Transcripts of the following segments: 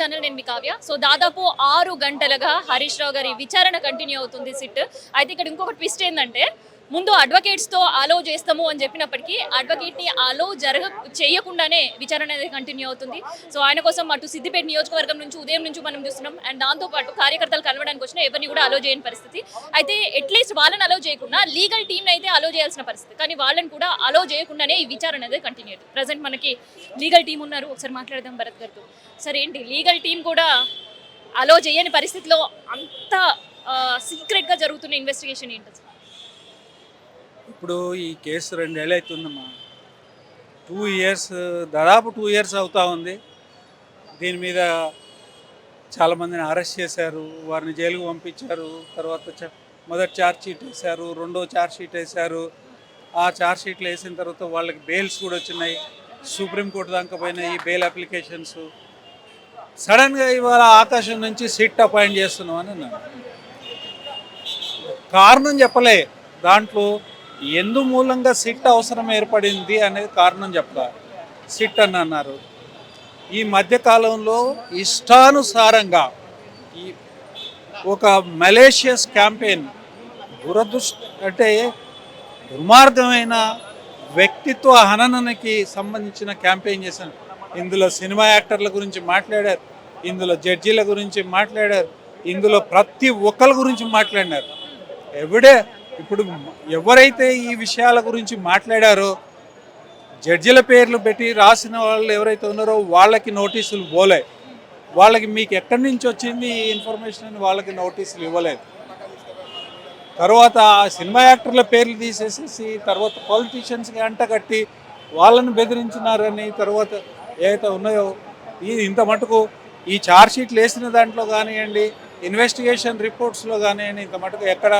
Channel నేను మీ Kavya. So దాదాపు 6 గంటలుగా హరీష్ రావు గారి విచారణ కంటిన్యూ అవుతుంది సిట్. అయితే ఇక్కడ ఇంకొక ట్విస్ట్ ఏంటంటే ముందు అడ్వకేట్స్తో అలో చేస్తాము అని చెప్పినప్పటికీ అడ్వకేట్ని అలో చేయకుండానే విచారణ అనేది కంటిన్యూ అవుతుంది. సో ఆయన కోసం అటు సిద్దిపేట నియోజకవర్గం నుంచి ఉదయం నుంచి మనం చూస్తున్నాం. అండ్ దాంతోపాటు కార్యకర్తలు కలవడానికి వచ్చిన ఎవరిని కూడా అలో చేయని పరిస్థితి. అయితే అట్లీస్ట్ వాళ్ళని అలో చేయకుండా లీగల్ టీంని అయితే అలో చేయాల్సిన పరిస్థితి, కానీ వాళ్ళని కూడా అలో చేయకుండానే ఈ విచారణ అనేది కంటిన్యూ అవుతుంది. ప్రజెంట్ మనకి లీగల్ టీం ఉన్నారు, ఒకసారి మాట్లాడదాం భరత్ గారితో. సరే ఏంటి లీగల్ టీం కూడా అలో చేయని పరిస్థితిలో అంత సీక్రెట్గా జరుగుతున్న ఇన్వెస్టిగేషన్ ఏంటి? ఇప్పుడు ఈ కేసు 2 ఏళ్ళు అవుతుందమ్మా. 2 ఇయర్స్, దాదాపు 2 ఇయర్స్ అవుతా ఉంది. దీని మీద చాలామందిని అరెస్ట్ చేశారు, వారిని జైలుకు పంపించారు. తర్వాత మొదటి ఛార్జ్ షీట్ వేశారు, రెండో ఛార్జ్ షీట్ వేశారు. ఆ ఛార్జ్ షీట్లు వేసిన తర్వాత వాళ్ళకి బెయిల్స్ కూడా వచ్చినాయి, సుప్రీంకోర్టు దాకా పోయినాయి బెయిల్ అప్లికేషన్స్. సడన్గా ఇవాళ ఆకాశం నుంచి సిట్ అపాయింట్ చేస్తున్నాం అని అన్నాను. కారణం చెప్పలే, దాంట్లో ఎందు మూలంగా సిట్ అవసరం ఏర్పడింది అనేది కారణం చెప్పా. సిట్ అని అన్నారు. ఈ మధ్యకాలంలో ఇష్టానుసారంగా ఈ ఒక మలేషియస్ క్యాంపెయిన్, అంటే దుర్మార్గమైన వ్యక్తిత్వ హననానికి సంబంధించిన క్యాంపెయిన్ చేశాను. ఇందులో సినిమా యాక్టర్ల గురించి మాట్లాడారు, ఇందులో జడ్జీల గురించి మాట్లాడారు, ఇందులో ప్రతి ఒక్కరి గురించి మాట్లాడినారు. ఇప్పుడు ఎవరైతే ఈ విషయాల గురించి మాట్లాడారో, జడ్జిల పేర్లు పెట్టి రాసిన వాళ్ళు ఎవరైతే ఉన్నారో వాళ్ళకి నోటీసులు పోలే. వాళ్ళకి మీకు ఎక్కడి నుంచి వచ్చింది ఈ ఇన్ఫర్మేషన్ అని వాళ్ళకి నోటీసులు ఇవ్వలేదు. తర్వాత సినిమా యాక్టర్ల పేర్లు తీసేసేసి తర్వాత పొలిటీషియన్స్కి అంటగట్టి వాళ్ళని బెదిరించినారని తర్వాత ఏవైతే ఉన్నాయో ఇంత మటుకు ఈ ఛార్జ్ షీట్లు వేసిన దాంట్లో కానివ్వండి, ఇన్వెస్టిగేషన్ రిపోర్ట్స్లో కానివ్వండి, ఇంత మటుకు ఎక్కడ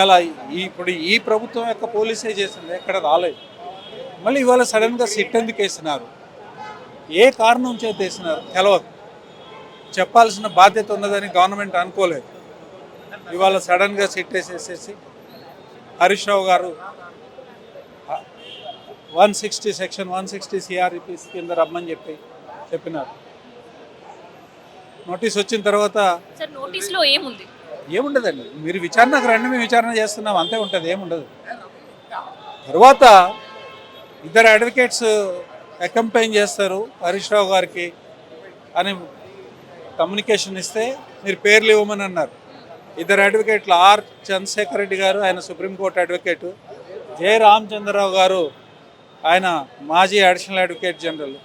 ఇలా ఇప్పుడు ఈ ప్రభుత్వం యొక్క పోలీసే చేసింది, ఎక్కడ రాలేదు. మళ్ళీ ఇవాళ సడన్గా సిట్ ఎందుకు వేసినారు, ఏ కారణం చేత వేసినారు తెలవదు. చెప్పాల్సిన బాధ్యత ఉన్నదని గవర్నమెంట్ అనుకోలేదు. ఇవాళ సడన్గా సిట్ వేసేసేసి హరీష్ రావు గారు 160 సెక్షన్ 160 సిఆర్పిసి కింద రమ్మని చెప్పినారు. నోటీస్ వచ్చిన తర్వాత నోటీస్లో ఏముంది? ఏముండదండి, మీరు విచారణకు రండి, మేము విచారణ చేస్తున్నాం, అంతే ఉంటుంది, ఏముండదు. తర్వాత 2 అడ్వకేట్స్ అకంపైన్ చేస్తారు హరీష్ రావు గారికి అని కమ్యూనికేషన్ ఇస్తే మీరు పేర్లు ఇవ్వమని అన్నారు. 2 అడ్వకేట్లు, ఆర్ చంద్రశేఖర్ రెడ్డి గారు, ఆయన సుప్రీంకోర్టు అడ్వకేటు, జె రామచంద్రరావు గారు, ఆయన మాజీ అడిషనల్ అడ్వకేట్ జనరల్.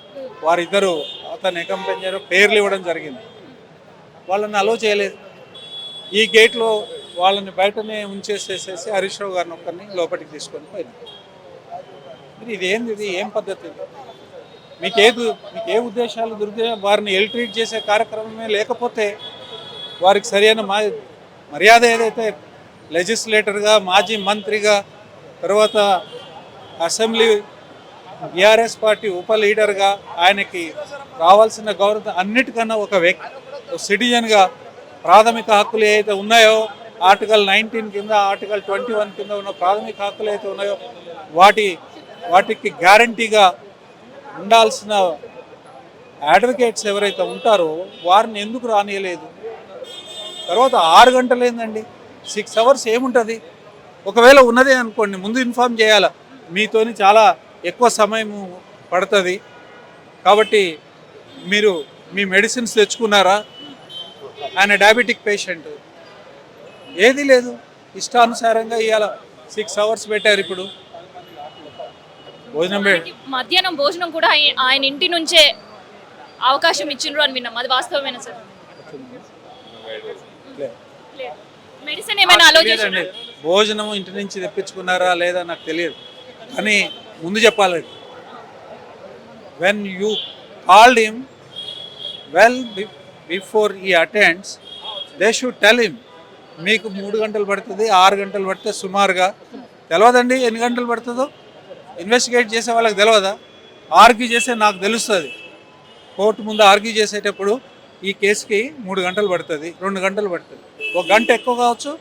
వారిద్దరూ అతను అకంపైన్ చేయడం, పేర్లు ఇవ్వడం జరిగింది. వాళ్ళని అలో చేయలేదు. ఈ గేట్లో వాళ్ళని బయటనే ఉంచేసేసేసి హరీష్ రావు గారిని ఒక్కరిని లోపలికి తీసుకొని పోయింది. ఇది ఏం పద్ధతి? మీకు ఏ ఉద్దేశాలు వారిని ఎల్ ట్రీట్ చేసే కార్యక్రమమే లేకపోతే వారికి సరైన మర్యాద ఏదైతే లెజిస్లేటర్గా, మాజీ మంత్రిగా, తర్వాత అసెంబ్లీ బీఆర్ఎస్ పార్టీ ఉప లీడర్గా ఆయనకి రావాల్సిన గౌరవం అన్నిటికన్నా ఒక సిటిజన్గా ప్రాథమిక హక్కులు ఏవైతే ఉన్నాయో ఆర్టికల్ 19 కింద, ఆర్టికల్ 21 కింద ఉన్న ప్రాథమిక హక్కులు ఏవైతే ఉన్నాయో వాటికి గ్యారంటీగా ఉండాల్సిన అడ్వకేట్స్ ఎవరైతే ఉంటారో వారిని ఎందుకు రానియలేదు? తర్వాత 6 గంటలు ఏందండి, 6 అవర్స్ ఏముంటుంది? ఒకవేళ ఉన్నదే అనుకోండి, ముందు ఇన్ఫామ్ చేయాలా, మీతోని చాలా ఎక్కువ సమయం పడుతుంది కాబట్టి మీరు మీ మెడిసిన్స్ తెచ్చుకున్నారా? ఆయన డయాబెటిక్ పేషెంట్, ఏది లేదు, ఇష్టానుసారంగా ఇవాళ 6 అవర్స్ పెట్టారు. ఇప్పుడు మధ్యాహ్నం భోజనం కూడా ఆయన ఇంటి నుంచే అవకాశం ఇచ్చిండ్రు అని విన్నాం, అది వాస్తవమేనా సార్? మెడిసిన్ ఏమైనా ఆలోచించండి, భోజనం ఇంటి నుంచి తెప్పించుకున్నారా లేదా నాకు తెలియదు, కానీ ముందు చెప్పాలి. When you called him before he attends, they should tell him. మీకు 3 గంటలు పడుతుంది, 6 గంటలు పడితే సుమారుగా తెలియదండి ఎన్ని గంటలు పడుతుందో. ఇన్వెస్టిగేట్ చేసే వాళ్ళకి తెలియదా? ఆర్గ్యూ చేసే నాకు తెలుస్తుంది. కోర్టు ముందు ఆర్గ్యూ చేసేటప్పుడు ఈ కేసుకి 3 గంటలు పడుతుంది, 2 గంటలు పడుతుంది, 1 గంట ఎక్కువ కావచ్చు,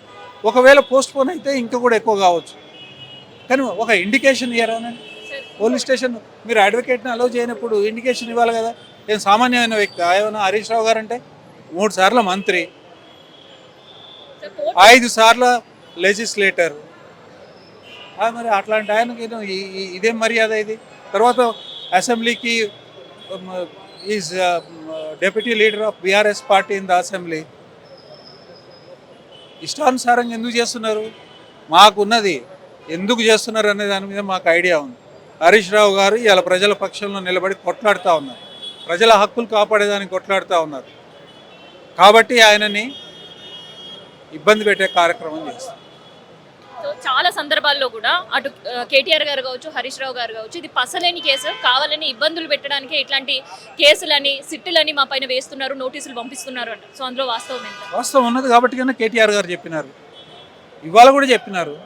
ఒకవేళ పోస్ట్పోన్ అయితే ఇంకా కూడా ఎక్కువ కావచ్చు. కానీ ఒక ఇండికేషన్ ఇయ్యరానండి పోలీస్ స్టేషన్. మీరు అడ్వకేట్ని అలౌ చేయనప్పుడు ఇండికేషన్ ఇవ్వాలి కదా. ఏం సామాన్యమైన వ్యక్తి ఆయన హరీష్ రావు గారు అంటే 3 సార్లు మంత్రి, సో కోర్టు 5 సార్లు లెజిస్లేటర్. మరి అట్లాంటి ఆయనకి ఇదేం మర్యాద ఇది? తర్వాత అసెంబ్లీకి is deputy leader of BRS party in the assembly. ఇష్టానుసారంగా ఎందుకు చేస్తున్నారు? మాకున్నది ఎందుకు చేస్తున్నారు అనే దాని మీద మాకు ఐడియా ఉంది. హరీష్ రావు గారు ఇలా ప్రజల పక్షంలో నిలబడి కొట్లాడుతూ ఉన్నారు, ప్రజల హక్కులు కాపాడేదానికి కొట్లాడుతూ ఉన్నారు. కాబట్టి ఆయనని ఇబ్బంది పెట్టే కార్యక్రమం చేస్తారు. సో చాలా సందర్భాల్లో కూడా అటు కేటీఆర్ గారు కావచ్చు, హరీష్ రావు గారు కావచ్చు, ఇది పసలేని కేసు, కావాలని ఇబ్బందులు పెట్టడానికి ఇట్లాంటి కేసులని సిట్టులని మా పైన వేస్తున్నారు, నోటీసులు పంపిస్తున్నారు అంట. సో అందులో వాస్తవం ఎంత? వాస్తవం ఉన్నది కాబట్టి కన్నా కేటీఆర్ గారు చెప్పినారు, ఇవాళ కూడా చెప్పినారు,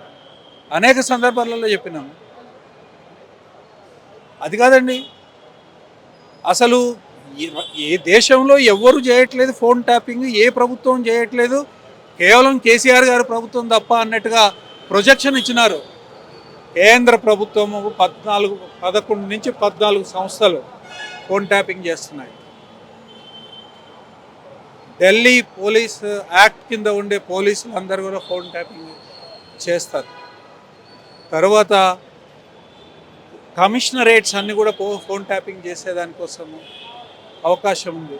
అనేక సందర్భాలలో చెప్పినాము. అది కాదండి, అసలు ఏ దేశంలో ఎవ్వరు చేయట్లేదు ఫోన్ ట్యాపింగ్, ఏ ప్రభుత్వం చేయట్లేదు, కేవలం కేసీఆర్ గారు ప్రభుత్వం తప్ప అన్నట్టుగా ప్రొజెక్షన్ ఇచ్చినారు. కేంద్ర ప్రభుత్వము 11 నుంచి 14 సంస్థలు ఫోన్ ట్యాపింగ్ చేస్తున్నాయి. ఢిల్లీ పోలీస్ యాక్ట్ కింద ఉండే పోలీసులు అందరూ కూడా ఫోన్ ట్యాపింగ్ చేస్తారు. తర్వాత కమిషనరేట్స్ అన్నీ కూడా ఫోన్ ట్యాపింగ్ చేసేదానికోసము అవకాశం ఉంది.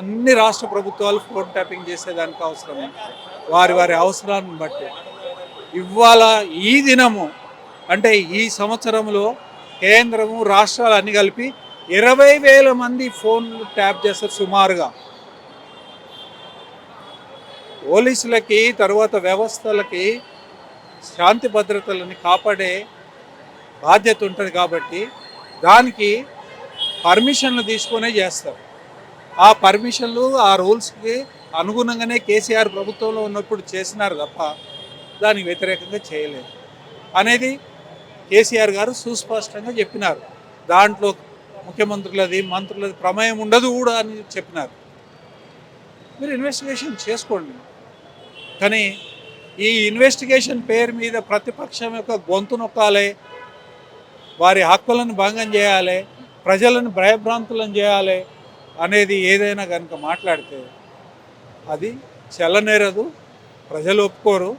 అన్ని రాష్ట్ర ప్రభుత్వాలు ఫోన్ ట్యాపింగ్ చేసేదానికి అవసరం ఉంది, వారి వారి అవసరాన్ని బట్టి. ఇవాళ ఈ దినము అంటే ఈ సంవత్సరంలో కేంద్రము రాష్ట్రాలు అన్ని కలిపి 20,000 మంది ఫోన్లు ట్యాప్ చేస్తారు సుమారుగా. పోలీసులకి తర్వాత వ్యవస్థలకి శాంతి భద్రతలని కాపాడే బాధ్యత ఉంటుంది కాబట్టి దానికి పర్మిషన్లు తీసుకునే చేస్తారు. ఆ పర్మిషన్లు ఆ రూల్స్కి అనుగుణంగానే కేసీఆర్ ప్రభుత్వంలో ఉన్నప్పుడు చేసినారు తప్ప దానికి వ్యతిరేకంగా చేయలేదు అనేది కేసీఆర్ గారు సుస్పష్టంగా చెప్పినారు. దాంట్లో ముఖ్యమంత్రులది మంత్రులది ప్రమేయం ఉండదు కూడా అని చెప్పినారు. మీరు ఇన్వెస్టిగేషన్ చేసుకోండి, కానీ ఈ ఇన్వెస్టిగేషన్ పేరు మీద ప్రతిపక్షం యొక్క గొంతు నొక్కాలి, వారి హక్కులను భంగం చేయాలి, ప్రజలను భయభ్రాంతులను చేయాలి అనేది ఏదైనా కనుక మాట్లాడితే అది చెల్లనేరదు, ప్రజలు ఒప్పుకోరు.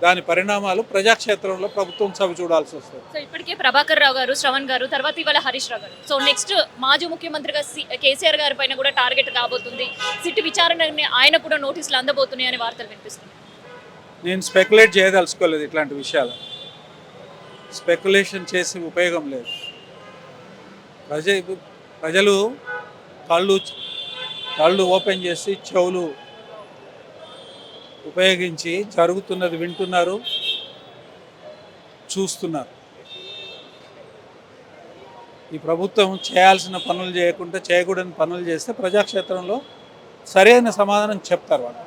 దాని పరిణామాలు ప్రజాక్షేత్రంలో ప్రభుత్వం చవి చూడాల్సి వస్తుంది. సో ఇప్పటికే ప్రభాకర్ రావు గారు, శ్రవణ్ గారు, తర్వాత ఇవాళ హరీష్ రావు గారు. సో నెక్స్ట్ మాజీ ముఖ్యమంత్రిగా కేసీఆర్ గారి పైన కూడా టార్గెట్ కాబోతుంది, సిట్ విచారణని ఆయన కూడా నోటీసులు అందబోతున్నాయి అనే వార్తలు వినిపిస్తుంది. నేను స్పెక్యులేట్ చేయదలుచుకోలేదు, ఇట్లాంటి విషయాలు స్పెక్యులేషన్ చేసి ఉపయోగం లేదు. ప్రజలు కళ్ళు ఓపెన్ చేసి చెవులు ఉపయోగించి జరుగుతున్నది వింటున్నారు, చూస్తున్నారు. ఈ ప్రభుత్వం చేయాల్సిన పనులు చేయకుండా చేయకూడని పనులు చేస్తే ప్రజాక్షేత్రంలో సరైన సమాధానం చెప్తారు వాళ్ళు.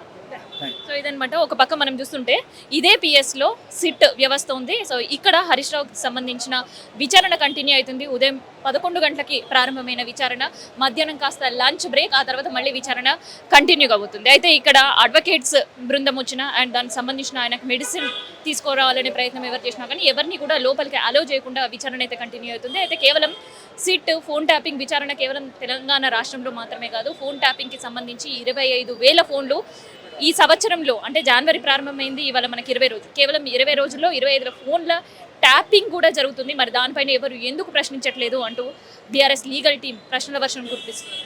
సో ఇదనమాట. ఒక పక్క మనం చూస్తుంటే ఇదే పిఎస్లో సిట్ వ్యవస్థ ఉంది. సో ఇక్కడ హరీష్ రావుకి సంబంధించిన విచారణ కంటిన్యూ అవుతుంది. ఉదయం 11 గంటలకి ప్రారంభమైన విచారణ, మధ్యాహ్నం కాస్త లంచ్ బ్రేక్, ఆ తర్వాత మళ్ళీ విచారణ కంటిన్యూ అవుతుంది. అయితే ఇక్కడ అడ్వకేట్స్ బృందం వచ్చిన అండ్ దానికి సంబంధించిన ఆయనకు మెడిసిన్ తీసుకురావాలనే ప్రయత్నం ఎవరు చేసినా కానీ ఎవరిని కూడా లోపలికి అలో చేయకుండా విచారణ అయితే కంటిన్యూ అవుతుంది. అయితే కేవలం సిట్ ఫోన్ ట్యాపింగ్ విచారణ కేవలం తెలంగాణ రాష్ట్రంలో మాత్రమే కాదు, ఫోన్ ట్యాపింగ్కి సంబంధించి 25,000 ఫోన్లు ఈ సంవత్సరంలో అంటే జనవరి ప్రారంభమైంది, ఇవాళ మనకి 20 రోజులు, కేవలం 20 రోజుల్లో 25 ఫోన్ల ట్యాపింగ్ కూడా జరుగుతుంది. మరి దానిపైన ఎవరు ఎందుకు ప్రశ్నించట్లేదు అంటూ బీఆర్ఎస్ లీగల్ టీం ప్రశ్నల వర్షం కురిపిస్తుంది.